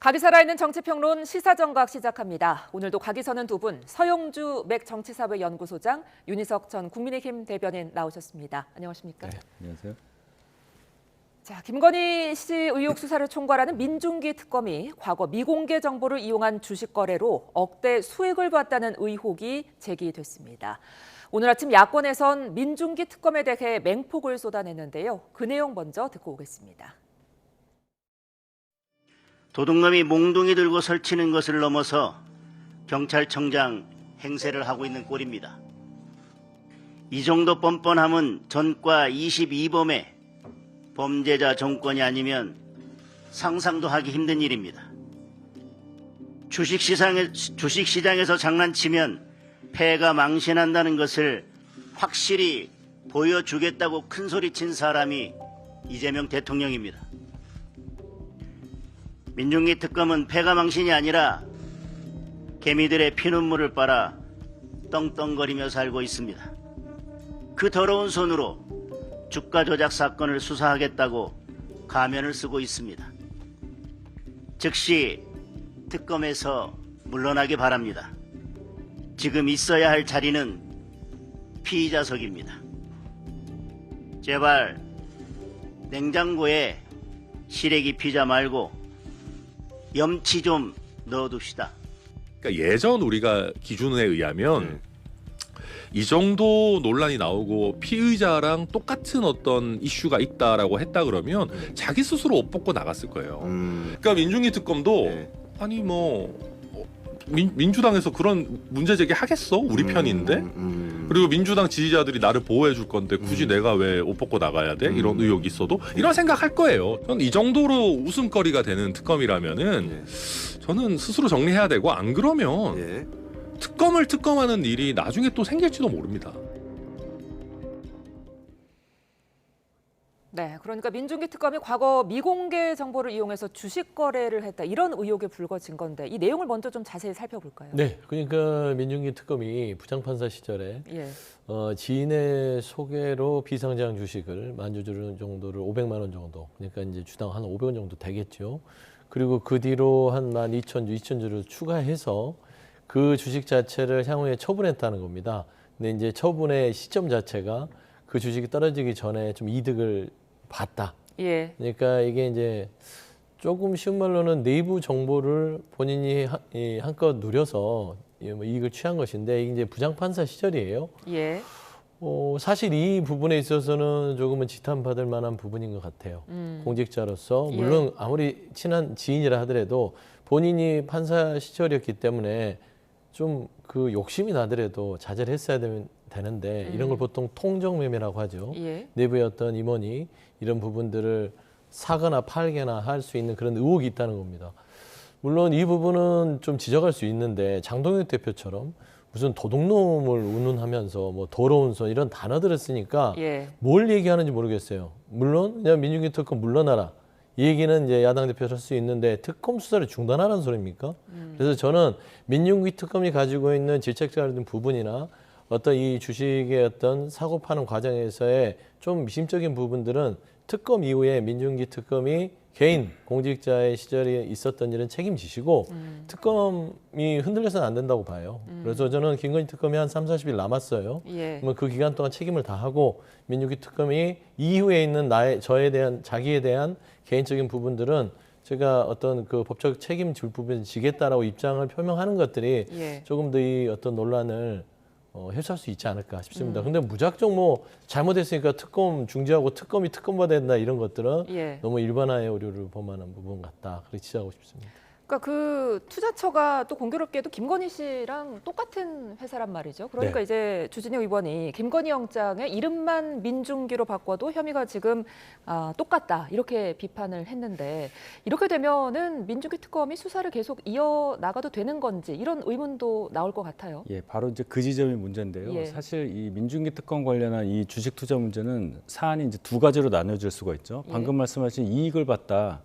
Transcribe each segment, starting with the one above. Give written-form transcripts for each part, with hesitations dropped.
각이 살아있는 정치평론 시사정각 시작합니다. 오늘도 각이 서는 두 분, 서영주 맥 정치사회연구소장, 윤희석 전 국민의힘 대변인 나오셨습니다. 안녕하십니까? 네, 안녕하세요. 자, 김건희 씨 의혹 수사를 총괄하는 민중기 특검이 과거 미공개 정보를 이용한 주식 거래로 억대 수익을 봤다는 의혹이 제기됐습니다. 오늘 아침 야권에선 민중기 특검에 대해 맹폭을 쏟아냈는데요. 그 내용 먼저 듣고 오겠습니다. 도둑놈이 몽둥이 들고 설치는 것을 넘어서 경찰청장 행세를 하고 있는 꼴입니다. 이 정도 뻔뻔함은 전과 22범의 범죄자 정권이 아니면 상상도 하기 힘든 일입니다. 주식시장에서 장난치면 패가 망신한다는 것을 확실히 보여주겠다고 큰소리친 사람이 이재명 대통령입니다. 민중기 특검은 패가 망신이 아니라 개미들의 피눈물을 빨아 떵떵거리며 살고 있습니다. 그 더러운 손으로 주가 조작 사건을 수사하겠다고 가면을 쓰고 있습니다. 즉시 특검에서 물러나기 바랍니다. 지금 있어야 할 자리는 피의자석입니다. 제발 냉장고에 시래기 피자 말고 염치 좀 넣어둡시다. 그러니까 예전 우리가 기준에 의하면 이 정도 논란이 나오고 피의자랑 똑같은 어떤 이슈가 있다라고 했다 그러면 자기 스스로 옷 벗고 나갔을 거예요. 그러니까 민중기 특검도 아니 뭐 민주당에서 그런 문제 제기 하겠어? 우리 편인데? 그리고 민주당 지지자들이 나를 보호해 줄 건데 굳이 내가 왜 옷 벗고 나가야 돼? 이런 의혹이 있어도 이런 생각할 거예요. 저는 이 정도로 웃음거리가 되는 특검이라면은 저는 스스로 정리해야 되고 안 그러면 특검을 특검하는 일이 나중에 또 생길지도 모릅니다. 네, 그러니까 민중기 특검이 과거 미공개 정보를 이용해서 주식 거래를 했다 이런 의혹에 불거진 건데 이 내용을 먼저 좀 자세히 살펴볼까요? 네, 그러니까 민중기 특검이 부장판사 시절에 지인의 소개로 비상장 주식을 만주주 정도를 500만 원 정도, 그러니까 이제 주당 한 500원 정도 되겠죠. 그리고 그 뒤로 한 12,000주, 2,000주를 추가해서 그 주식 자체를 향후에 처분했다는 겁니다. 근데 이제 처분의 시점 자체가 그 주식이 떨어지기 전에 좀 이득을 봤다. 그러니까 이게 이제 조금 쉬운 말로는 내부 정보를 본인이 한껏 누려서 이익을 취한 것인데 이게 이제 부장판사 시절이에요. 사실 이 부분에 있어서는 조금은 지탄받을 만한 부분인 것 같아요. 공직자로서 물론 아무리 친한 지인이라 하더라도 본인이 판사 시절이었기 때문에 좀 그 욕심이 나더라도 자제를 했어야 되는데 이런 걸 보통 통정매매라고 하죠. 내부의 어떤 임원이 이런 부분들을 사거나 팔거나 할 수 있는 그런 의혹이 있다는 겁니다. 물론 이 부분은 좀 지적할 수 있는데 장동혁 대표처럼 무슨 도둑놈을 운운하면서 뭐 더러운 손 이런 단어들을 쓰니까 뭘 얘기하는지 모르겠어요. 물론 그냥 민중기 특검 물러나라. 이 얘기는 이제 야당 대표를 할 수 있는데 특검 수사를 중단하라는 소리입니까? 그래서 저는 민중기 특검이 가지고 있는 질책적인 부분이나 어떤 이 주식의 어떤 사고 파는 과정에서의 좀 미심적인 부분들은 특검 이후에 민중기 특검이 개인 공직자의 시절에 있었던 일은 책임지시고 특검이 흔들려서는 안 된다고 봐요. 그래서 저는 김건희 특검이 한 3, 40일 남았어요. 그러면 그 기간 동안 책임을 다하고 민중기 특검이 이후에 있는 저에 대한 자기에 대한 개인적인 부분들은 제가 어떤 그 법적 책임질 부분을 지겠다라고 입장을 표명하는 것들이 조금 더 이 어떤 논란을 해소할 수 있지 않을까 싶습니다. 근데 무작정 뭐 잘못했으니까 특검 중지하고 특검이 특검받아야 된다 이런 것들은 너무 일반화의 오류를 범하는 부분 같다. 그렇게 지적하고 싶습니다. 그러니까 그 투자처가 또 공교롭게도 김건희 씨랑 똑같은 회사란 말이죠. 그러니까 이제 주진우 의원이 김건희 영장의 이름만 민중기로 바꿔도 혐의가 지금 똑같다 이렇게 비판을 했는데 이렇게 되면은 민중기 특검이 수사를 계속 이어 나가도 되는 건지 이런 의문도 나올 것 같아요. 바로 이제 그 지점이 문제인데요. 사실 이 민중기 특검 관련한 이 주식 투자 문제는 사안이 이제 두 가지로 나눠질 수가 있죠. 방금 말씀하신 이익을 봤다.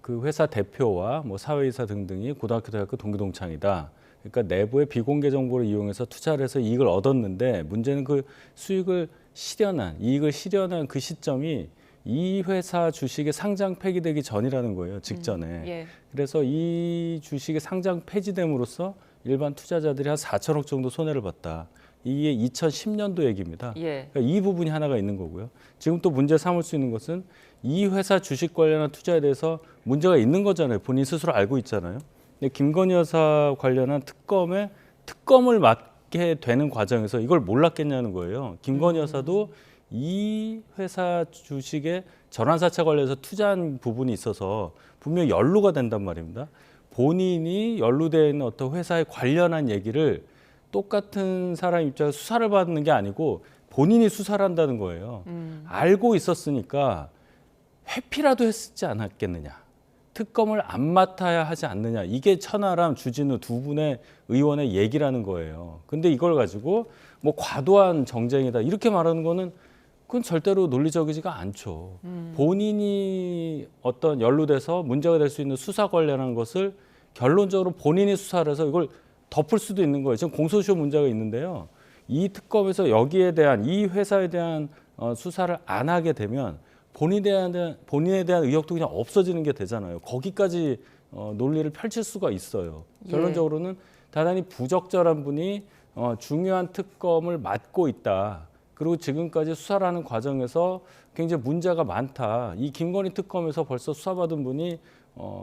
그 회사 대표와 뭐 사회이사 등등이 고등학교, 대학교 동기 동창이다. 그러니까 내부의 비공개 정보를 이용해서 투자를 해서 이익을 얻었는데 문제는 그 수익을 실현한, 이익을 실현한 그 시점이 이 회사 주식이 상장 폐기되기 전이라는 거예요. 직전에. 예. 그래서 이 주식이 상장 폐지됨으로써 일반 투자자들이 한 4천억 정도 손해를 봤다. 이게 2010년도 얘기입니다. 예. 그러니까 이 부분이 하나가 있는 거고요. 지금 또 문제 삼을 수 있는 것은 이 회사 주식 관련한 투자에 대해서 문제가 있는 거잖아요. 본인 스스로 알고 있잖아요. 근데 김건희 여사 관련한 특검을 맡게 되는 과정에서 이걸 몰랐겠냐는 거예요. 김건희 여사도 이 회사 주식에 전환사채 관련해서 투자한 부분이 있어서 분명히 연루가 된단 말입니다. 본인이 연루되어 있는 어떤 회사에 관련한 얘기를 똑같은 사람 입장에서 수사를 받는 게 아니고 본인이 수사를 한다는 거예요. 알고 있었으니까 회피라도 했지 않았겠느냐. 특검을 안 맡아야 하지 않느냐. 이게 천하람, 주진우 두 분의 의원의 얘기라는 거예요. 근데 이걸 가지고 뭐 과도한 정쟁이다 이렇게 말하는 거는 그건 절대로 논리적이지가 않죠. 본인이 어떤 연루돼서 문제가 될 수 있는 수사 관련한 것을 결론적으로 본인이 수사를 해서 이걸 덮을 수도 있는 거예요. 지금 공소시효 문제가 있는데요. 이 특검에서 여기에 대한 이 회사에 대한 수사를 안 하게 되면 본인에 대한 의혹도 그냥 없어지는 게 되잖아요. 거기까지 논리를 펼칠 수가 있어요. 결론적으로는 대단히 부적절한 분이 중요한 특검을 맡고 있다. 그리고 지금까지 수사를 하는 과정에서 굉장히 문제가 많다. 이 김건희 특검에서 벌써 수사받은 분이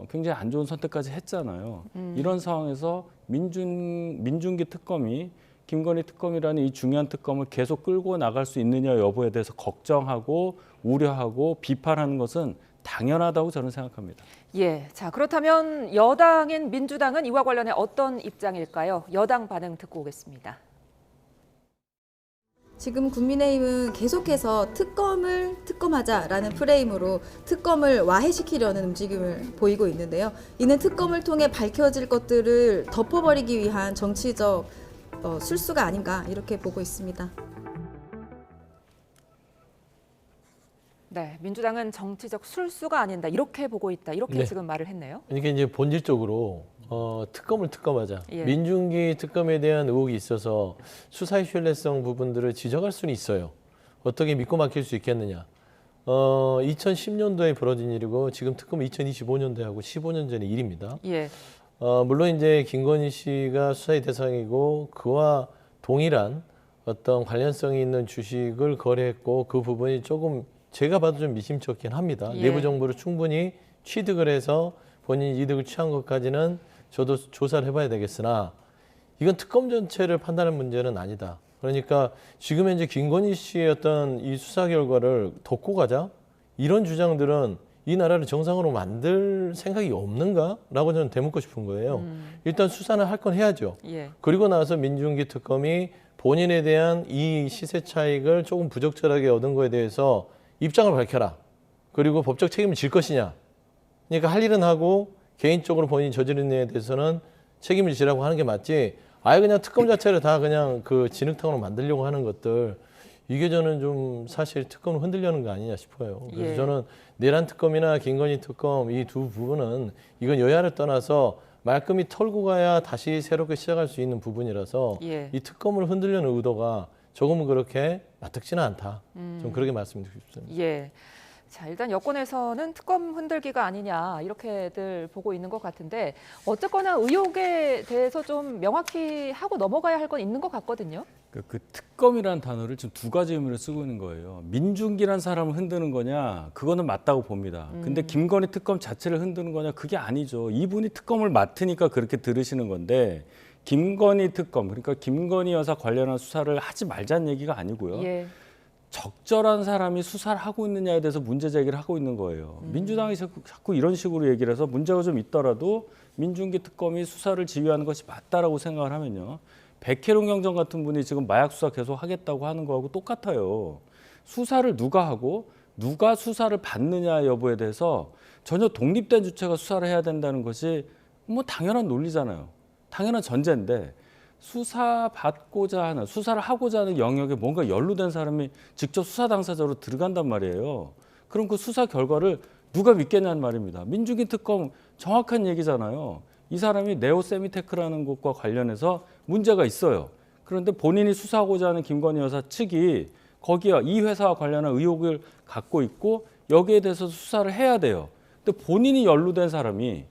굉장히 안 좋은 선택까지 했잖아요. 이런 상황에서 민중기 특검이 김건희 특검이라는 이 중요한 특검을 계속 끌고 나갈 수 있느냐 여부에 대해서 걱정하고 우려하고 비판하는 것은 당연하다고 저는 생각합니다. 예. 자, 그렇다면 여당인 민주당은 이와 관련해 어떤 입장일까요? 여당 반응 듣고 오겠습니다. 지금 국민의힘은 계속해서 특검하자라는 프레임으로 특검을 와해시키려는 움직임을 보이고 있는데요. 이는 특검을 통해 밝혀질 것들을 덮어버리기 위한 정치적 술수가 아닌가 이렇게 보고 있습니다. 네, 민주당은 정치적 술수가 아닌다 이렇게 보고 있다 이렇게 네. 지금 말을 했네요. 그러니까 이제 본질적으로 특검을 특검하자. 예. 민중기 특검에 대한 의혹이 있어서 수사의 신뢰성 부분들을 지적할 수는 있어요. 어떻게 믿고 맡길 수 있겠느냐. 2010년도에 벌어진 일이고 지금 특검은 2025년도에 하고 15년 전의 일입니다. 예. 물론 이제 김건희 씨가 수사의 대상이고 그와 동일한 어떤 관련성이 있는 주식을 거래했고 그 부분이 조금 제가 봐도 좀 미심쩍긴 합니다. 예. 내부 정보를 충분히 취득을 해서 본인이 이득을 취한 것까지는 저도 조사를 해봐야 되겠으나 이건 특검 전체를 판단하는 문제는 아니다. 그러니까 지금 현재 김건희 씨의 어떤 이 수사 결과를 덮고 가자 이런 주장들은 이 나라를 정상으로 만들 생각이 없는가라고 저는 되묻고 싶은 거예요. 일단 수사는 할 건 해야죠. 예. 그리고 나서 민중기 특검이 본인에 대한 이 시세 차익을 조금 부적절하게 얻은 거에 대해서 입장을 밝혀라. 그리고 법적 책임을 질 것이냐. 그러니까 할 일은 하고 개인적으로 본인이 저지른 일에 대해서는 책임을 지라고 하는 게 맞지. 아예 그냥 특검 자체를 다 그냥 그 진흙탕으로 만들려고 하는 것들 이게 저는 좀 사실 특검을 흔들려는 거 아니냐 싶어요. 그래서 예. 저는 내란 특검이나 김건희 특검 이 두 부분은 이건 여야를 떠나서 말끔히 털고 가야 다시 새롭게 시작할 수 있는 부분이라서 예. 이 특검을 흔들려는 의도가 조금은 그렇게 납득지는 않다. 좀 그렇게 말씀드리고 싶습니다. 예. 자, 일단 여권에서는 특검 흔들기가 아니냐 이렇게들 보고 있는 것 같은데 어쨌거나 의혹에 대해서 좀 명확히 하고 넘어가야 할 건 있는 것 같거든요. 그 특검이라는 단어를 지금 두 가지 의미로 쓰고 있는 거예요. 민중기란 사람을 흔드는 거냐, 그거는 맞다고 봅니다. 근데 김건희 특검 자체를 흔드는 거냐, 그게 아니죠. 이분이 특검을 맡으니까 그렇게 들으시는 건데 김건희 특검, 그러니까 김건희 여사 관련한 수사를 하지 말자는 얘기가 아니고요. 예. 적절한 사람이 수사를 하고 있느냐에 대해서 문제 제기를 하고 있는 거예요. 민주당이 자꾸 이런 식으로 얘기를 해서 문제가 좀 있더라도 민중기 특검이 수사를 지휘하는 것이 맞다라고 생각을 하면요. 백혜룡 경정 같은 분이 지금 마약 수사 계속 하겠다고 하는 거하고 똑같아요. 수사를 누가 하고 누가 수사를 받느냐 여부에 대해서 전혀 독립된 주체가 수사를 해야 된다는 것이 뭐 당연한 논리잖아요. 당연한 전제인데 수사받고자 하는, 수사를 하고자 하는 영역에 뭔가 연루된 사람이 직접 수사 당사자로 들어간단 말이에요. 그럼 그 수사 결과를 누가 믿겠냐는 말입니다. 민중기 특검 정확한 얘기잖아요. 이 사람이 네오세미테크라는 곳과 관련해서 문제가 있어요. 그런데 본인이 수사하고자 하는 김건희 여사 측이 거기에 이 회사와 관련한 의혹을 갖고 있고 여기에 대해서 수사를 해야 돼요. 근데 본인이 연루된 사람이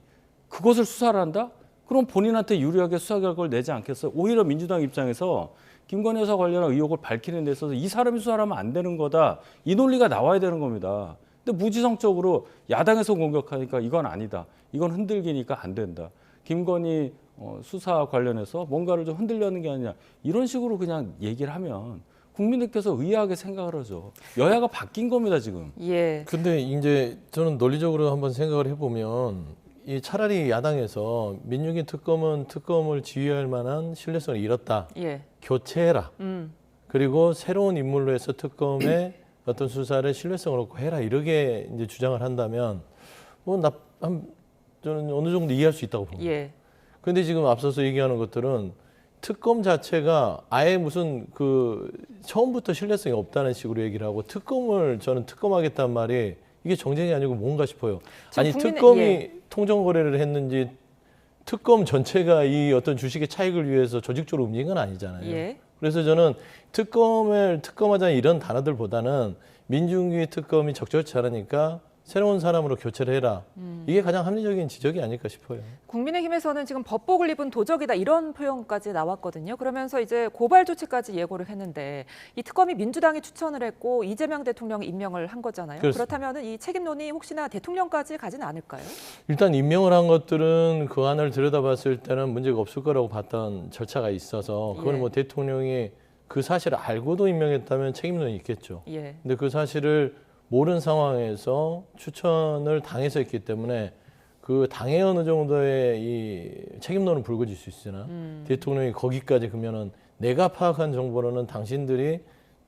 그것을 수사를 한다? 그럼 본인한테 유리하게 수사 결과를 내지 않겠어요? 오히려 민주당 입장에서 김건희 여사 관련한 의혹을 밝히는 데 있어서 이 사람이 수사를 하면 안 되는 거다. 이 논리가 나와야 되는 겁니다. 근데 무지성적으로 야당에서 공격하니까 이건 아니다. 이건 흔들기니까 안 된다. 김건희 수사 관련해서 뭔가를 좀 흔들려는 게 아니냐. 이런 식으로 그냥 얘기를 하면 국민들께서 의아하게 생각을 하죠. 여야가 바뀐 겁니다, 지금. 예. 근데 이제 저는 논리적으로 한번 생각을 해보면 이 차라리 야당에서 민중기 특검은 특검을 지휘할 만한 신뢰성을 잃었다. 예. 교체해라. 그리고 새로운 인물로 해서 특검의 어떤 수사를 신뢰성을 얻고 해라. 이렇게 이제 주장을 한다면 뭐 저는 어느 정도 이해할 수 있다고 봅니다. 예. 그런데 지금 앞서서 얘기하는 것들은 특검 자체가 아예 무슨 처음부터 신뢰성이 없다는 식으로 얘기를 하고 특검을 저는 특검하겠다는 말이 이게 정쟁이 아니고 뭔가 싶어요. 아니 특검이 통정 거래를 했는지 특검 전체가 이 어떤 주식의 차익을 위해서 조직적으로 움직인 건 아니잖아요. 예. 그래서 저는 특검을 특검하자는 이런 단어들보다는 민중기 특검이 적절치 않으니까 새로운 사람으로 교체를 해라. 이게 가장 합리적인 지적이 아닐까 싶어요. 국민의힘에서는 지금 법복을 입은 도적이다 이런 표현까지 나왔거든요. 그러면서 이제 고발 조치까지 예고를 했는데 이 특검이 민주당이 추천을 했고 이재명 대통령이 임명을 한 거잖아요. 그렇습니다. 그렇다면 이 책임론이 혹시나 대통령까지 가지는 않을까요? 일단 임명을 한 것들은 그 안을 들여다봤을 때는 문제가 없을 거라고 봤던 절차가 있어서 그걸 예. 뭐 대통령이 그 사실을 알고도 임명했다면 책임론이 있겠죠. 예. 근데 그 사실을 모르는 상황에서 추천을 당해서 했기 때문에 그 당에 어느 정도의 이 책임론은 불거질 수 있으나 대통령이 거기까지 그러면은 내가 파악한 정보로는 당신들이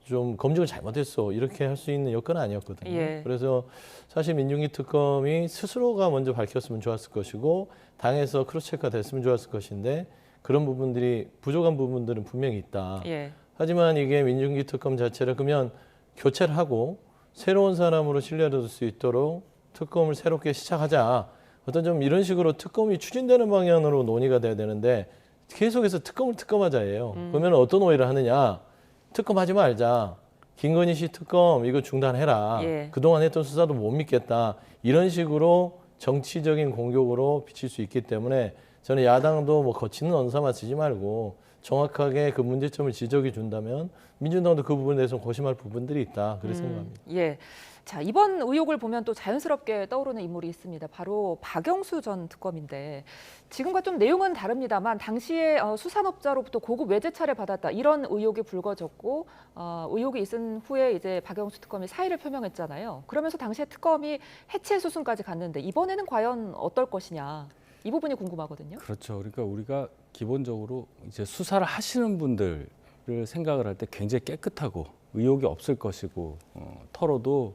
좀 검증을 잘못했어 이렇게 할 수 있는 여건은 아니었거든요. 예. 그래서 사실 민중기 특검이 스스로가 먼저 밝혔으면 좋았을 것이고 당에서 크로스체크가 됐으면 좋았을 것인데 그런 부분들이 부족한 부분들은 분명히 있다. 예. 하지만 이게 민중기 특검 자체를 그러면 교체를 하고 새로운 사람으로 신뢰를 얻을 수 있도록 특검을 새롭게 시작하자. 어떤 좀 이런 식으로 특검이 추진되는 방향으로 논의가 돼야 되는데 계속해서 특검을 특검하자예요. 그러면 어떤 오해를 하느냐. 특검하지 말자. 김건희 씨 특검 이거 중단해라. 예. 그동안 했던 수사도 못 믿겠다. 이런 식으로 정치적인 공격으로 비칠 수 있기 때문에 저는 야당도 뭐 거치는 언사만 쓰지 말고 정확하게 그 문제점을 지적해 준다면 민주당도 그 부분에 대해서 고심할 부분들이 있다. 그렇게 생각합니다. 예. 자, 이번 의혹을 보면 또 자연스럽게 떠오르는 인물이 있습니다. 바로 박영수 전 특검인데 지금과 좀 내용은 다릅니다만 당시에 수산업자로부터 고급 외제차를 받았다 이런 의혹이 불거졌고 의혹이 있은 후에 이제 박영수 특검이 사의를 표명했잖아요. 그러면서 당시에 특검이 해체 수순까지 갔는데 이번에는 과연 어떨 것이냐 이 부분이 궁금하거든요. 그렇죠. 그러니까 우리가 기본적으로 이제 수사를 하시는 분들을 생각을 할 때 굉장히 깨끗하고 의혹이 없을 것이고 털어도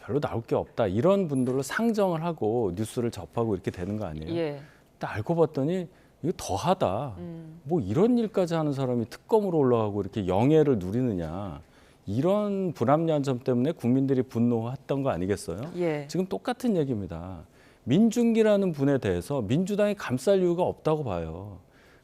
별로 나올 게 없다 이런 분들로 상정을 하고 뉴스를 접하고 이렇게 되는 거 아니에요? 예. 딱 알고 봤더니 이거 더하다. 뭐 이런 일까지 하는 사람이 특검으로 올라가고 이렇게 영예를 누리느냐 이런 불합리한 점 때문에 국민들이 분노했던 거 아니겠어요? 예. 지금 똑같은 얘기입니다. 민중기라는 분에 대해서 민주당이 감쌀 이유가 없다고 봐요.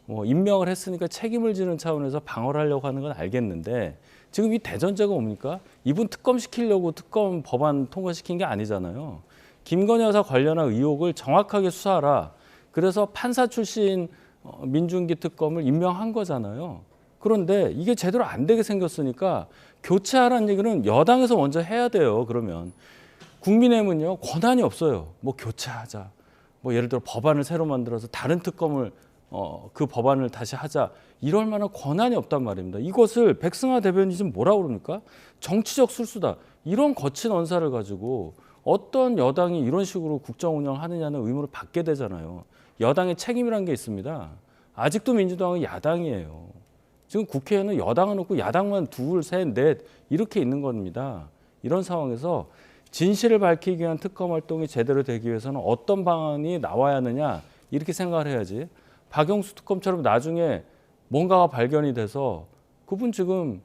뭐 임명을 했으니까 책임을 지는 차원에서 방어를 하려고 하는 건 알겠는데 지금 이 대전제가 뭡니까? 이분 특검 시키려고 특검 법안 통과시킨 게 아니잖아요. 김건희 여사 관련한 의혹을 정확하게 수사하라. 그래서 판사 출신 민중기 특검을 임명한 거잖아요. 그런데 이게 제대로 안 되게 생겼으니까 교체하라는 얘기는 여당에서 먼저 해야 돼요. 그러면 국민의힘은요 권한이 없어요. 뭐 교체하자. 뭐 예를 들어 법안을 새로 만들어서 다른 특검을 그 법안을 다시 하자. 이럴 만한 권한이 없단 말입니다. 이것을 백승하 대변인이 지금 뭐라고 그럽니까? 정치적 술수다. 이런 거친 언사를 가지고 어떤 여당이 이런 식으로 국정 운영하느냐는 의문을 받게 되잖아요. 여당의 책임이란 게 있습니다. 아직도 민주당은 야당이에요. 지금 국회에는 여당은 없고 야당만 둘, 셋, 넷 이렇게 있는 겁니다. 이런 상황에서 진실을 밝히기 위한 특검 활동이 제대로 되기 위해서는 어떤 방안이 나와야 하느냐 이렇게 생각을 해야지. 박영수 특검처럼 나중에 뭔가가 발견이 돼서 그분 지금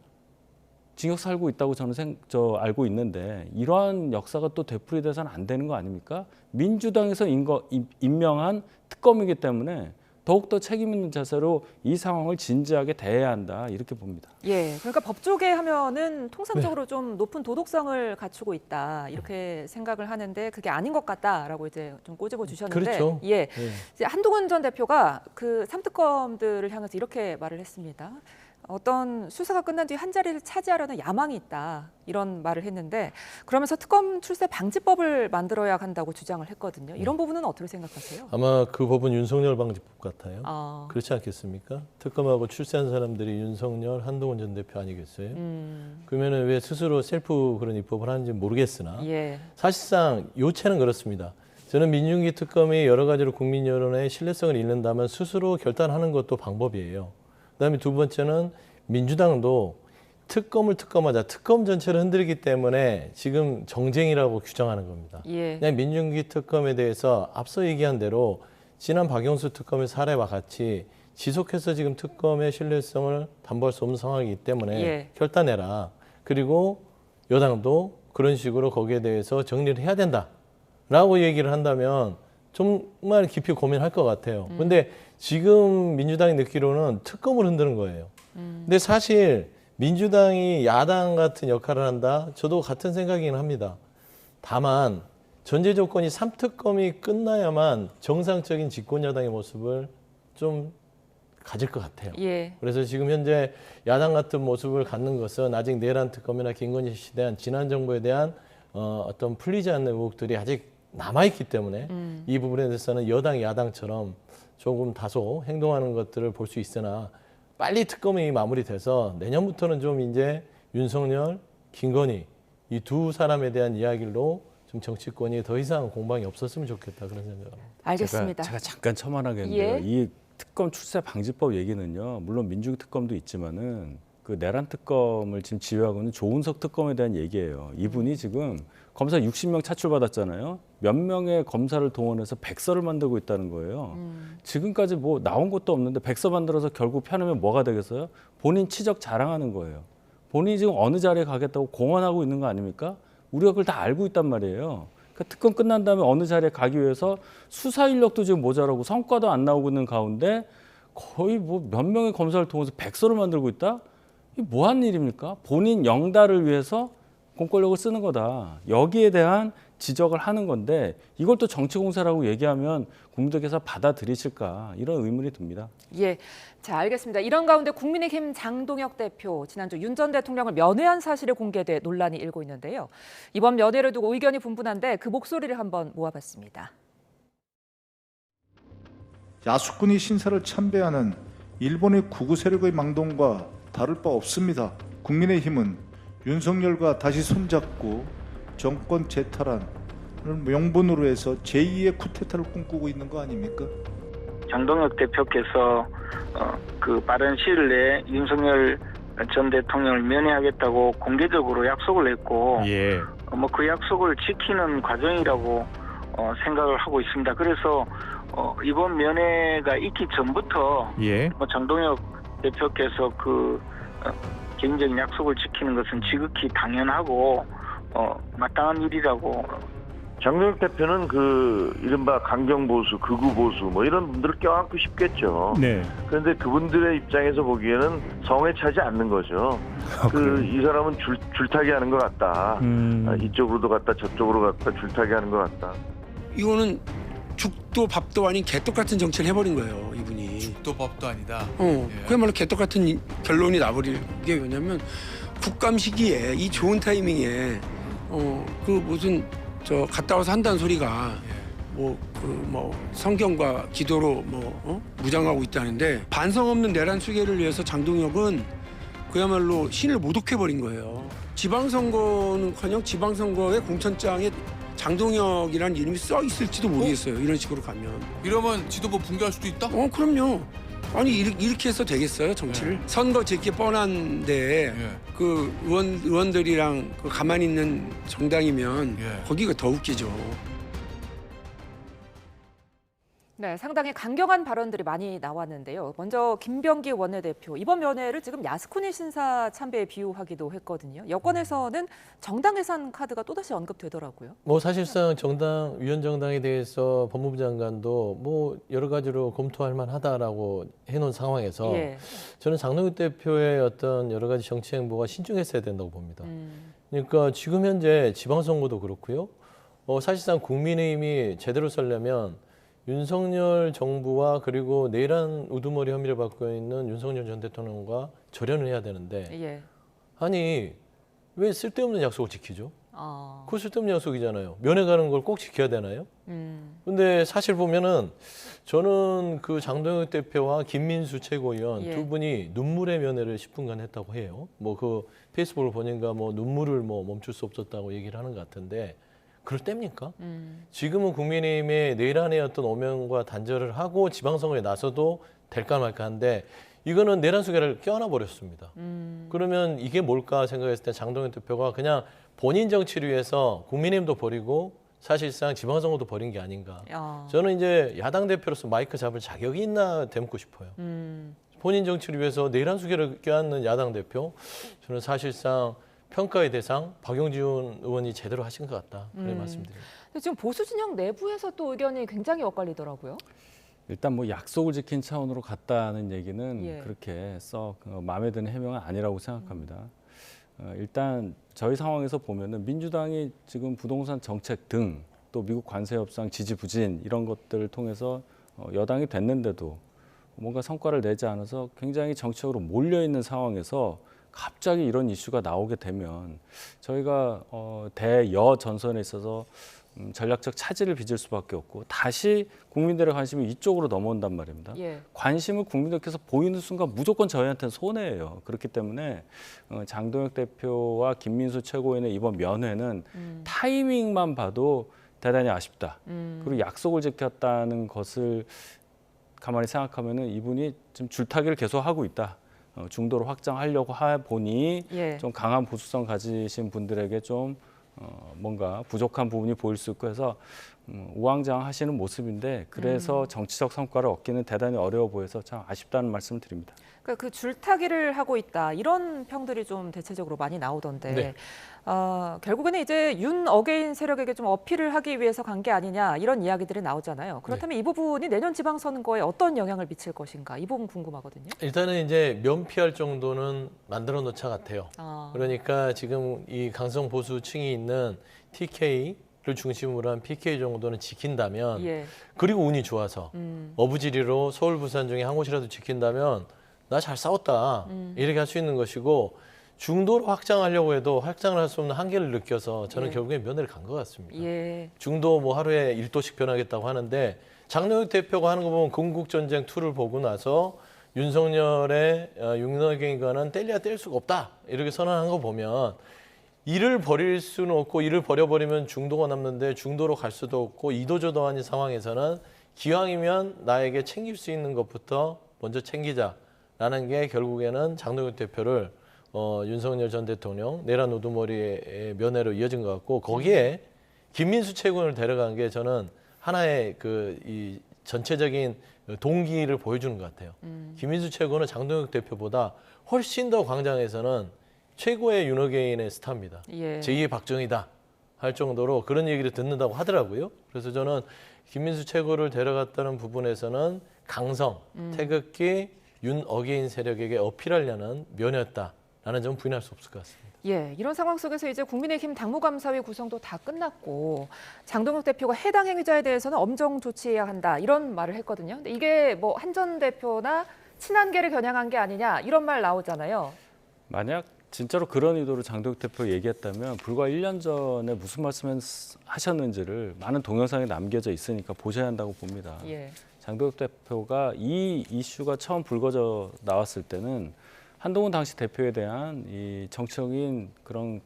징역 살고 있다고 저는 알고 있는데 이러한 역사가 또 되풀이돼서는 안 되는 거 아닙니까? 민주당에서 임명한 특검이기 때문에 더욱더 책임 있는 자세로 이 상황을 진지하게 대해야 한다 이렇게 봅니다. 예, 그러니까 법조계 하면은 통상적으로 좀 높은 도덕성을 갖추고 있다 이렇게 생각을 하는데 그게 아닌 것 같다라고 이제 좀 꼬집어 주셨는데, 그렇죠. 예, 이제 한동훈 전 대표가 그 3특검들을 향해서 이렇게 말을 했습니다. 어떤 수사가 끝난 뒤 한 자리를 차지하려는 야망이 있다 이런 말을 했는데 그러면서 특검 출세 방지법을 만들어야 한다고 주장을 했거든요. 이런 부분은 어떻게 생각하세요? 아마 그 법은 윤석열 방지법 같아요. 아, 그렇지 않겠습니까? 특검하고 출세한 사람들이 윤석열, 한동훈 전 대표 아니겠어요? 그러면은 왜 스스로 셀프 그런 입법을 하는지 모르겠으나 예, 사실상 요체는 그렇습니다. 저는 민중기 특검이 여러 가지로 국민 여론의 신뢰성을 잃는다면 스스로 결단하는 것도 방법이에요. 그다음에 두 번째는 민주당도 특검을 특검하자, 특검 전체를 흔들기 때문에 지금 정쟁이라고 규정하는 겁니다. 예, 그냥 민중기 특검에 대해서 앞서 얘기한 대로 지난 박영수 특검의 사례와 같이 지속해서 지금 특검의 신뢰성을 담보할 수 없는 상황이기 때문에 예. 결단해라. 그리고 여당도 그런 식으로 거기에 대해서 정리를 해야 된다라고 얘기를 한다면 정말 깊이 고민할 것 같아요. 근데 지금 민주당이 듣기로는 특검을 흔드는 거예요. 근데 사실 민주당이 야당 같은 역할을 한다? 저도 같은 생각이긴 합니다. 다만 전제 조건이 3특검이 끝나야만 정상적인 집권여당의 모습을 좀 가질 것 같아요. 예, 그래서 지금 현재 야당 같은 모습을 갖는 것은 아직 내란 특검이나 김건희 씨에 대한 지난 정부에 대한 어떤 풀리지 않는 의혹들이 아직 남아있기 때문에 이 부분에 대해서는 여당, 야당처럼 조금 다소 행동하는 것들을 볼 수 있으나 빨리 특검이 마무리돼서 내년부터는 좀 이제 윤석열, 김건희 이 두 사람에 대한 이야기로 좀 정치권이 더 이상 공방이 없었으면 좋겠다 그런 생각을 합니다. 알겠습니다. 제가 잠깐 첨언하겠는데요. 예. 이 특검 출세 방지법 얘기는요. 물론 민주기 특검도 있지만은 그 내란 특검을 지금 지휘하고 있는 조은석 특검에 대한 얘기예요. 이분이 지금 검사 60명 차출받았잖아요. 몇 명의 검사를 동원해서 백서를 만들고 있다는 거예요. 지금까지 뭐 나온 것도 없는데 백서 만들어서 결국 펴내면 뭐가 되겠어요? 본인 치적 자랑하는 거예요. 본인이 지금 어느 자리에 가겠다고 공언하고 있는 거 아닙니까? 우리가 그걸 다 알고 있단 말이에요. 그러니까 특검 끝난 다음에 어느 자리에 가기 위해서 수사 인력도 지금 모자라고 성과도 안 나오고 있는 가운데 거의 뭐 몇 명의 검사를 통해서 백서를 만들고 있다? 이게 뭐 하는 일입니까? 본인 영달을 위해서 공권력을 쓰는 거다. 여기에 대한 지적을 하는 건데 이걸 또 정치공세라고 얘기하면 국민들께서 받아들이실까 이런 의문이 듭니다. 예, 자 알겠습니다. 이런 가운데 국민의힘 장동혁 대표 지난주 윤 전 대통령을 면회한 사실이 공개돼 논란이 일고 있는데요. 이번 면회를 두고 의견이 분분한데 그 목소리를 한번 모아봤습니다. 야수꾼이 신사를 참배하는 일본의 구구 세력의 망동과 다를 바 없습니다. 국민의힘은 윤석열과 다시 손잡고 정권 재탈환을 명분으로 해서 제2의 쿠데타를 꿈꾸고 있는 거 아닙니까? 장동혁 대표께서 그 빠른 시일 내에 윤석열 전 대통령을 면회하겠다고 공개적으로 약속을 했고 뭐 그 약속을 지키는 과정이라고 생각을 하고 있습니다. 그래서 이번 면회가 있기 전부터 뭐 장동혁 대표께서 그 개인적인 약속을 지키는 것은 지극히 당연하고 마땅한 일이라고. 장동혁 대표는 그 이른바 강경보수, 극우보수 뭐 이런 분들을 껴안고 싶겠죠. 네. 그런데 그분들의 입장에서 보기에는 성에 차지 않는 거죠. 이 사람은 줄타기 하는 것 같다. 이쪽으로도 갔다 저쪽으로 갔다 줄타기 하는 것 같다. 이거는 죽도 밥도 아닌 개떡 같은 정치를 해버린 거예요, 이분이. 죽도 밥도 아니다. 그야말로 개떡 같은 결론이 나버릴 게 왜냐면 국감 시기에 이 좋은 타이밍에 그 무슨 저 갔다 와서 한다는 소리가 뭐 성경과 기도로 무장하고 있다는데 반성 없는 내란 수계를 위해서 장동혁은 그야말로 신을 모독해버린 거예요. 지방선거는커녕 지방선거의 공천장에 장동혁이라는 이름이 써 있을지도 모르겠어요. 이런 식으로 가면. 이러면 지도부 붕괴할 수도 있다? 그럼요. 아니 이렇게 해서 되겠어요, 정치를? 선거 제게 뻔한데 그 의원들이랑 그 가만히 있는 정당이면 거기가 더 웃기죠. 네, 상당히 강경한 발언들이 많이 나왔는데요. 먼저 김병기 원내대표, 이번 면회를 지금 야스쿠니 신사 참배에 비유하기도 했거든요. 여권에서는 정당 예산 카드가 또다시 언급되더라고요. 뭐 사실상 정당, 위원 정당에 대해서 법무부 장관도 뭐 여러 가지로 검토할 만하다라고 해놓은 상황에서 예. 저는 장동혁 대표의 어떤 여러 가지 정치 행보가 신중했어야 된다고 봅니다. 그러니까 지금 현재 지방선거도 그렇고요. 사실상 국민의힘이 제대로 쓰려면 윤석열 정부와 그리고 내란 우두머리 혐의를 받고 있는 윤석열 전 대통령과 절연을 해야 되는데 예. 아니 왜 쓸데없는 약속을 지키죠? 그거 쓸데없는 약속이잖아요. 면회 가는 걸 꼭 지켜야 되나요? 근데 사실 보면은 저는 그 장동혁 대표와 김민수 최고위원 예. 두 분이 눈물의 면회를 10분간 했다고 해요. 뭐 그 페이스북을 보니까 뭐 눈물을 뭐 멈출 수 없었다고 얘기를 하는 것 같은데 그럴 때입니까? 지금은 국민의힘의 내란의 어떤 오명과 단절을 하고 지방선거에 나서도 될까 말까 한데 이거는 내란 수계를 껴안아 버렸습니다. 그러면 이게 뭘까 생각했을 때 장동혁 대표가 그냥 본인 정치를 위해서 국민의힘도 버리고 사실상 지방선거도 버린 게 아닌가. 저는 이제 야당 대표로서 마이크 잡을 자격이 있나 되묻고 싶어요. 본인 정치를 위해서 내란 수계를 껴안는 야당 대표, 저는 사실상 평가의 대상 박용진 의원이 제대로 하신 것 같다. 그런 말씀드립니다. 근데 지금 보수 진영 내부에서 또 의견이 굉장히 엇갈리더라고요. 일단 뭐 약속을 지킨 차원으로 갔다는 얘기는 예. 그렇게 썩 마음에 드는 해명은 아니라고 생각합니다. 일단 저희 상황에서 보면은 민주당이 지금 부동산 정책 등 또 미국 관세 협상 지지부진 이런 것들을 통해서 여당이 됐는데도 뭔가 성과를 내지 않아서 굉장히 정치적으로 몰려 있는 상황에서 갑자기 이런 이슈가 나오게 되면 저희가 대여 전선에 있어서 전략적 차질을 빚을 수밖에 없고 다시 국민들의 관심이 이쪽으로 넘어온단 말입니다. 예. 관심을 국민들께서 보이는 순간 무조건 저희한테는 손해예요. 그렇기 때문에 장동혁 대표와 김민수 최고위원의 이번 면회는 타이밍만 봐도 대단히 아쉽다. 그리고 약속을 지켰다는 것을 가만히 생각하면은 이분이 지금 줄타기를 계속하고 있다. 중도로 확장하려고 보니 예. 좀 강한 보수성 가지신 분들에게 좀 뭔가 부족한 부분이 보일 수 있고 해서 우왕좌왕하시는 모습인데 그래서 정치적 성과를 얻기는 대단히 어려워 보여서 참 아쉽다는 말씀을 드립니다. 그러니까 그 줄타기를 하고 있다 이런 평들이 좀 대체적으로 많이 나오던데 네. 결국에는 이제 윤 어게인 세력에게 좀 어필을 하기 위해서 간 게 아니냐 이런 이야기들이 나오잖아요. 그렇다면 이 부분이 내년 지방선거에 어떤 영향을 미칠 것인가 이 부분 궁금하거든요. 일단은 이제 면피할 정도는 만들어 놓자 같아요. 그러니까 지금 이 강성 보수층이 있는 TK를 중심으로 한 PK 정도는 지킨다면 예. 그리고 운이 좋아서 어부지리로 서울, 부산 중에 한 곳이라도 지킨다면 나 잘 싸웠다 이렇게 할 수 있는 것이고 중도로 확장하려고 해도 확장을 할 수 없는 한계를 느껴서 저는 예. 결국에 면회를 간 것 같습니다. 예. 중도 뭐 하루에 1도씩 변하겠다고 하는데 장동혁 대표가 하는 거 보면 건국전쟁 2를 보고 나서 윤석열의 윤어게인과는 뗄래야 뗄 수가 없다 이렇게 선언한 거 보면 이를 버릴 수는 없고 이를 버려버리면 중도가 남는데 중도로 갈 수도 없고 이도저도 아닌 상황에서는 기왕이면 나에게 챙길 수 있는 것부터 먼저 챙기자라는 게 결국에는 장동혁 대표를 윤석열 전 대통령 내란 우두머리의 면회로 이어진 것 같고 거기에 김민수 최고위원을 데려간 게 저는 하나의 이 전체적인 동기를 보여주는 것 같아요. 김민수 최고는 장동혁 대표보다 훨씬 더 광장에서는 최고의 윤어게인의 스타입니다. 예. 제2의 박정희다 할 정도로 그런 얘기를 듣는다고 하더라고요. 그래서 저는 김민수 최고를 데려갔다는 부분에서는 강성, 태극기, 윤어게인 세력에게 어필하려는 면이었다라는 점 부인할 수 없을 것 같습니다. 예, 이런 상황 속에서 이제 국민의힘 당무감사위 구성도 다 끝났고 장동혁 대표가 해당 행위자에 대해서는 엄정 조치해야 한다 이런 말을 했거든요. 근데 이게 뭐 한 전 대표나 친한계를 겨냥한 게 아니냐 이런 말 나오잖아요. 만약 진짜로 그런 의도로 장동혁 대표 얘기했다면 불과 1년 전에 무슨 말씀 하셨는지를 많은 동영상에 남겨져 있으니까 보셔야 한다고 봅니다. 예. 장동혁 대표가 이 이슈가 처음 불거져 나왔을 때는 한동훈 당시 대표에 대한 이 정치적인 그런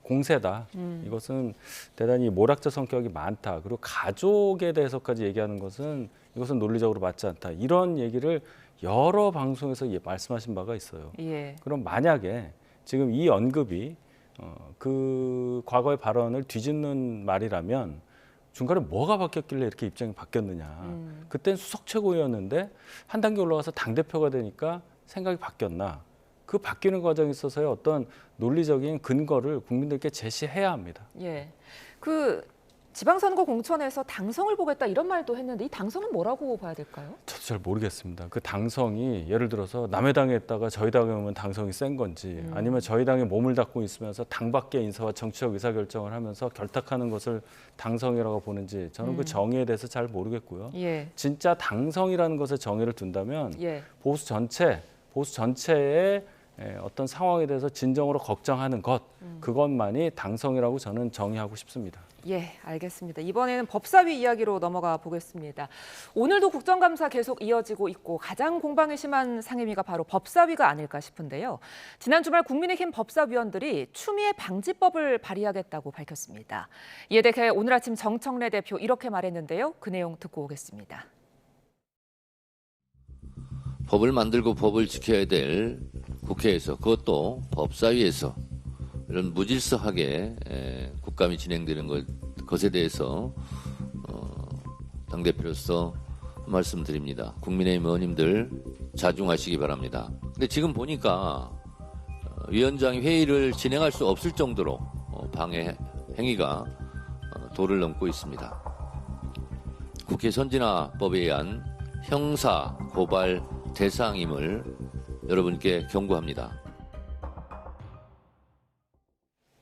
공세다. 이것은 대단히 모락적 성격이 많다. 그리고 가족에 대해서까지 얘기하는 것은 이것은 논리적으로 맞지 않다. 이런 얘기를 여러 방송에서 말씀하신 바가 있어요. 예. 그럼 만약에 지금 이 언급이 그 과거의 발언을 뒤집는 말이라면 중간에 뭐가 바뀌었길래 이렇게 입장이 바뀌었느냐. 그땐 수석 최고위였는데 한 단계 올라가서 당대표가 되니까 생각이 바뀌었나. 그 바뀌는 과정에 있어서의 어떤 논리적인 근거를 국민들께 제시해야 합니다. 예. 그 지방선거 공천에서 당성을 보겠다 이런 말도 했는데 이 당성은 뭐라고 봐야 될까요? 저도 잘 모르겠습니다. 그 당성이 예를 들어서 남의 당에 있다가 저희 당에 오면 당성이 센 건지 아니면 저희 당에 몸을 닫고 있으면서 당 밖의 인사와 정치적 의사결정을 하면서 결탁하는 것을 당성이라고 보는지 저는 그 정의에 대해서 잘 모르겠고요. 예. 진짜 당성이라는 것에 정의를 둔다면 예. 보수 전체의 어떤 상황에 대해서 진정으로 걱정하는 것, 그것만이 당성이라고 저는 정의하고 싶습니다. 예, 알겠습니다. 이번에는 법사위 이야기로 넘어가 보겠습니다. 오늘도 국정감사 계속 이어지고 있고 가장 공방이 심한 상임위가 바로 법사위가 아닐까 싶은데요. 지난 주말 국민의힘 법사위원들이 추미애 방지법을 발의하겠다고 밝혔습니다. 이에 대해 오늘 아침 정청래 대표 이렇게 말했는데요. 그 내용 듣고 오겠습니다. 법을 만들고 법을 지켜야 될 국회에서, 그것도 법사위에서 이런 무질서하게 국감이 진행되는 것에 대해서 당대표로서 말씀드립니다. 국민의힘 의원님들 자중하시기 바랍니다. 근데 지금 보니까 위원장이 회의를 진행할 수 없을 정도로 방해 행위가 도를 넘고 있습니다. 국회 선진화법에 의한 형사 고발 대상임을 여러분께 경고합니다.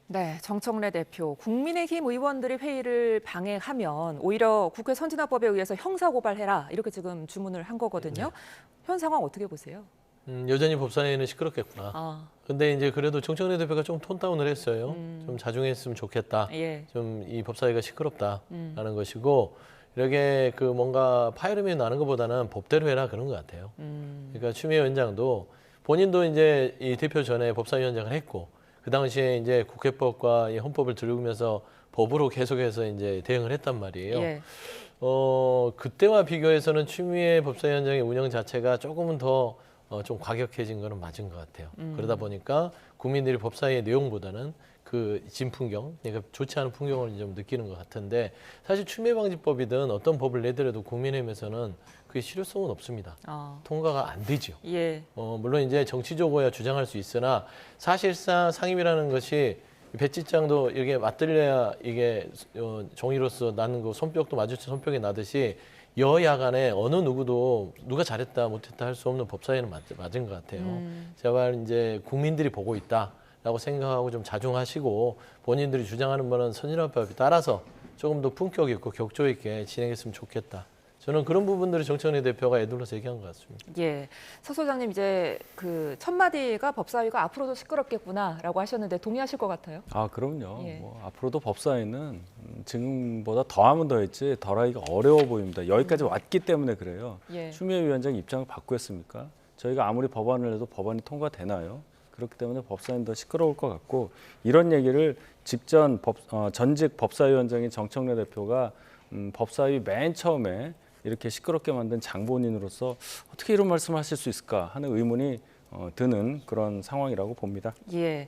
네, 정청래 대표. 국민의힘 의원들이 회의를 방해하면 오히려 국회 선진화법에 의해서 형사고발해라 이렇게 지금 주문을 한 거거든요. 현 상황 어떻게 보세요? 여전히 법사위는 시끄럽겠구나. 근데 이제 그래도 정청래 대표가 좀 톤다운을 했어요. 좀 자중했으면 좋겠다. 예. 좀 이 법사위가 시끄럽다라는 것이고 이렇게 그 뭔가 파열음이 나는 것보다는 법대로 해라 그런 것 같아요. 그러니까 추미애 위원장도 본인도 이제 이 대표 전에 법사위원장을 했고 그 당시에 이제 국회법과 이 헌법을 들으면서 법으로 계속해서 이제 대응을 했단 말이에요. 예. 그때와 비교해서는 추미애 법사위원장의 운영 자체가 조금은 더 좀 과격해진 거는 맞은 것 같아요. 그러다 보니까 국민들이 법사위의 내용보다는 그 진풍경, 그러니까 좋지 않은 풍경을 좀 느끼는 것 같은데 사실 추미애 방지법이든 어떤 법을 내더라도 국민의힘에서는 그게 실효성은 없습니다. 통과가 안 되죠. 예. 물론 이제 정치적으로야 주장할 수 있으나 사실상 상임이라는 것이 배지장도 이렇게 맞들려야 이게 정의로서 나는 거 손뼉도 마주쳐 손뼉이 나듯이 여야 간에 어느 누구도 누가 잘했다 못했다 할 수 없는 법사위는 맞은 것 같아요. 제발 이제 국민들이 보고 있다라고 생각하고 좀 자중하시고 본인들이 주장하는 바는 선진화법에 따라서 조금 더 품격 있고 격조 있게 진행했으면 좋겠다. 저는 그런 부분들을 정청래 대표가 애둘러서 얘기한 것 같습니다. 예, 서 소장님 이제 그 첫 마디가 법사위가 앞으로도 시끄럽겠구나라고 하셨는데 동의하실 것 같아요? 아, 그럼요. 예. 뭐 앞으로도 법사위는 지금보다 더하면 더했지 덜하기가 어려워 보입니다. 여기까지 왔기 때문에 그래요. 예. 추미애 위원장이 입장을 바꾸었습니까? 저희가 아무리 법안을 내도 법안이 통과되나요? 그렇기 때문에 법사위는 더 시끄러울 것 같고 이런 얘기를 직전 전직 법사위원장인 정청래 대표가 법사위 맨 처음에 이렇게 시끄럽게 만든 장본인으로서 어떻게 이런 말씀을 하실 수 있을까 하는 의문이 드는 그런 상황이라고 봅니다. 예.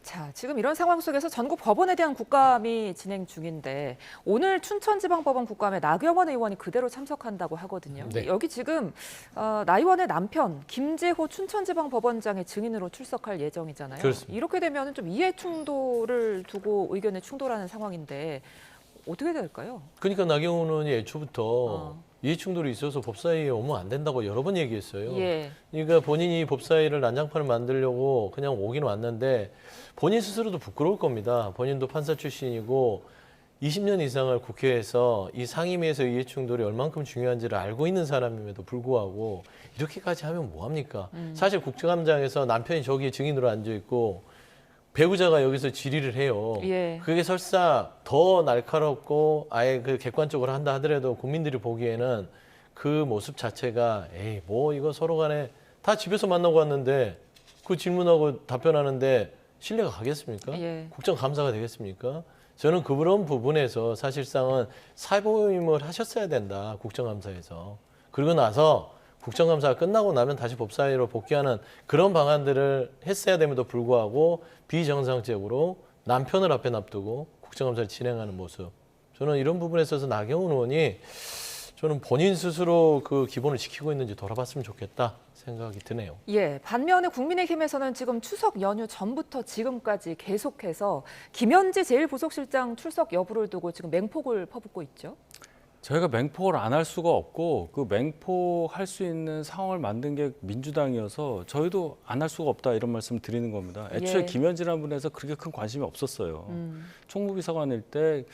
자, 지금 이런 상황 속에서 전국 법원에 대한 국감이 진행 중인데 오늘 춘천지방법원 국감에 나경원 의원이 그대로 참석한다고 하거든요. 네. 여기 지금 나 의원의 남편 김재호 춘천지방법원장의 증인으로 출석할 예정이잖아요. 그렇습니다. 이렇게 되면 좀 이해 충돌을 두고 의견에 충돌하는 상황인데 어떻게 될까요? 그러니까 나경원 의원이 애초부터 이해충돌이 있어서 법사위에 오면 안 된다고 여러 번 얘기했어요. 예. 그러니까 본인이 법사위를 난장판을 만들려고 그냥 오긴 왔는데 본인 스스로도 부끄러울 겁니다. 본인도 판사 출신이고 20년 이상을 국회에서 이 상임위에서 이해충돌이 얼만큼 중요한지를 알고 있는 사람임에도 불구하고 이렇게까지 하면 뭐합니까? 사실 국정감장에서 남편이 저기 증인으로 앉아있고 배우자가 여기서 질의를 해요. 예. 그게 설사 더 날카롭고 아예 그 객관적으로 한다 하더라도 국민들이 보기에는 그 모습 자체가 에이 뭐 이거 서로 간에 다 집에서 만나고 왔는데 그 질문하고 답변하는데 신뢰가 가겠습니까? 예. 국정감사가 되겠습니까? 저는 그런 부분에서 사실상은 사보임을 하셨어야 된다. 국정감사에서. 그리고 나서 국정감사가 끝나고 나면 다시 법사위로 복귀하는 그런 방안들을 했어야 됨에도 불구하고 비정상적으로 남편을 앞에 놔두고 국정감사를 진행하는 모습 저는 이런 부분에 있어서 나경원 의원이 저는 본인 스스로 그 기본을 지키고 있는지 돌아봤으면 좋겠다 생각이 드네요. 예, 반면에 국민의힘에서는 지금 추석 연휴 전부터 지금까지 계속해서 김현지 제1부속실장 출석 여부를 두고 지금 맹폭을 퍼붓고 있죠. 저희가 맹폭을 안 할 수가 없고 그 맹폭할 수 있는 상황을 만든 게 민주당이어서 저희도 안 할 수가 없다 이런 말씀 드리는 겁니다. 애초에 예. 김현지라는 분에서 그렇게 큰 관심이 없었어요. 총무비서관일 때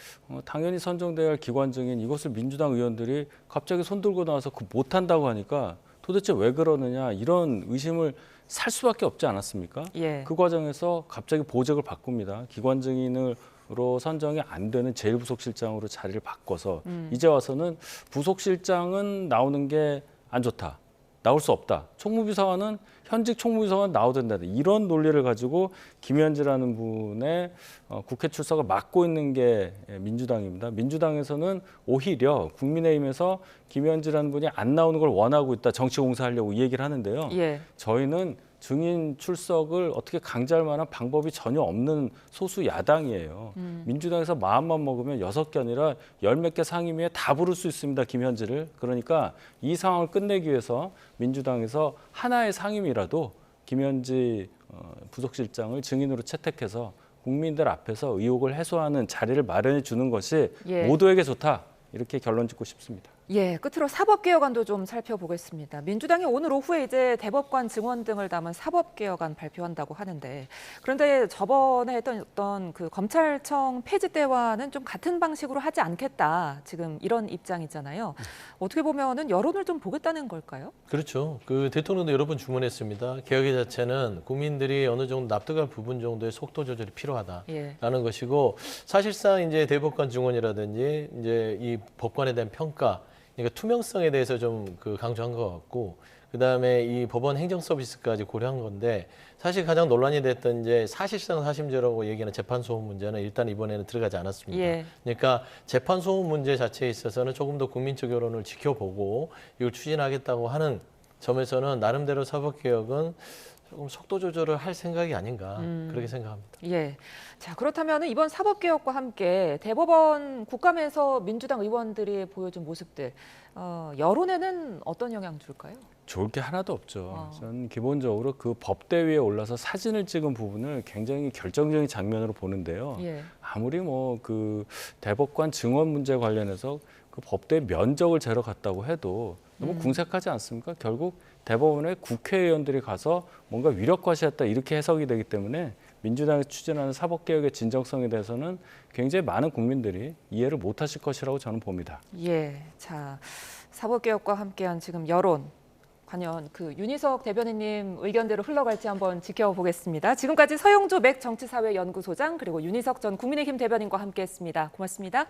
당연히 선정돼야 할 기관 증인 이것을 민주당 의원들이 갑자기 손 들고 나와서 그 못한다고 하니까 도대체 왜 그러느냐 이런 의심을 살 수밖에 없지 않았습니까? 예. 그 과정에서 갑자기 보직을 바꿉니다. 기관 증인으로 선정이 안 되는 제1부속실장으로 자리를 바꿔서 이제 와서는 부속실장은 나오는 게 안 좋다. 나올 수 없다. 총무비서관은 현직 총무비서관 나와도 된다. 이런 논리를 가지고 김현지라는 분의 국회 출석을 막고 있는 게 민주당입니다. 민주당에서는 오히려 국민의힘에서 김현지라는 분이 안 나오는 걸 원하고 있다. 정치 공세하려고 이 얘기를 하는데요. 예. 저희는 증인 출석을 어떻게 강제할 만한 방법이 전혀 없는 소수 야당이에요. 민주당에서 마음만 먹으면 6개 아니라 10몇 개 상임위에 다 부를 수 있습니다. 김현지를. 그러니까 이 상황을 끝내기 위해서 민주당에서 하나의 상임위라도 김현지 부속실장을 증인으로 채택해서 국민들 앞에서 의혹을 해소하는 자리를 마련해 주는 것이 예. 모두에게 좋다. 이렇게 결론 짓고 싶습니다. 예, 끝으로 사법개혁안도 좀 살펴보겠습니다. 민주당이 오늘 오후에 이제 대법관 증원 등을 담은 사법개혁안 발표한다고 하는데, 그런데 저번에 했던 어떤 그 검찰청 폐지 때와는 좀 같은 방식으로 하지 않겠다. 지금 이런 입장이잖아요. 어떻게 보면은 여론을 좀 보겠다는 걸까요? 그렇죠. 그 대통령도 여러 번 주문했습니다. 개혁의 자체는 국민들이 어느 정도 납득할 부분 정도의 속도 조절이 필요하다라는 예. 것이고, 사실상 이제 대법관 증원이라든지 이제 이 법관에 대한 평가, 그러니까 투명성에 대해서 좀 그 강조한 것 같고, 그 다음에 이 법원 행정 서비스까지 고려한 건데, 사실 가장 논란이 됐던 이제 사실상 사심제라고 얘기하는 재판 소원 문제는 일단 이번에는 들어가지 않았습니다. 예. 그러니까 재판 소원 문제 자체에 있어서는 조금 더 국민적 여론을 지켜보고 이걸 추진하겠다고 하는 점에서는 나름대로 사법개혁은 조금 속도 조절을 할 생각이 아닌가 그렇게 생각합니다. 예. 자, 그렇다면 이번 사법개혁과 함께 대법원 국감에서 민주당 의원들이 보여준 모습들, 여론에는 어떤 영향 줄까요? 좋을 게 하나도 없죠. 저는 기본적으로 그 법대 위에 올라서 사진을 찍은 부분을 굉장히 결정적인 장면으로 보는데요. 예. 아무리 뭐 그 대법관 증언 문제 관련해서 그 법대 면적을 재러 갔다고 해도 너무 궁색하지 않습니까? 결국 대법원에 국회의원들이 가서 뭔가 위력과시했다 이렇게 해석이 되기 때문에 민주당이 추진하는 사법개혁의 진정성에 대해서는 굉장히 많은 국민들이 이해를 못하실 것이라고 저는 봅니다. 예. 자, 사법개혁과 함께한 지금 여론, 과연 그 윤희석 대변인님 의견대로 흘러갈지 한번 지켜보겠습니다. 지금까지 서영조 맥 정치사회연구소장 그리고 윤희석 전 국민의힘 대변인과 함께했습니다. 고맙습니다.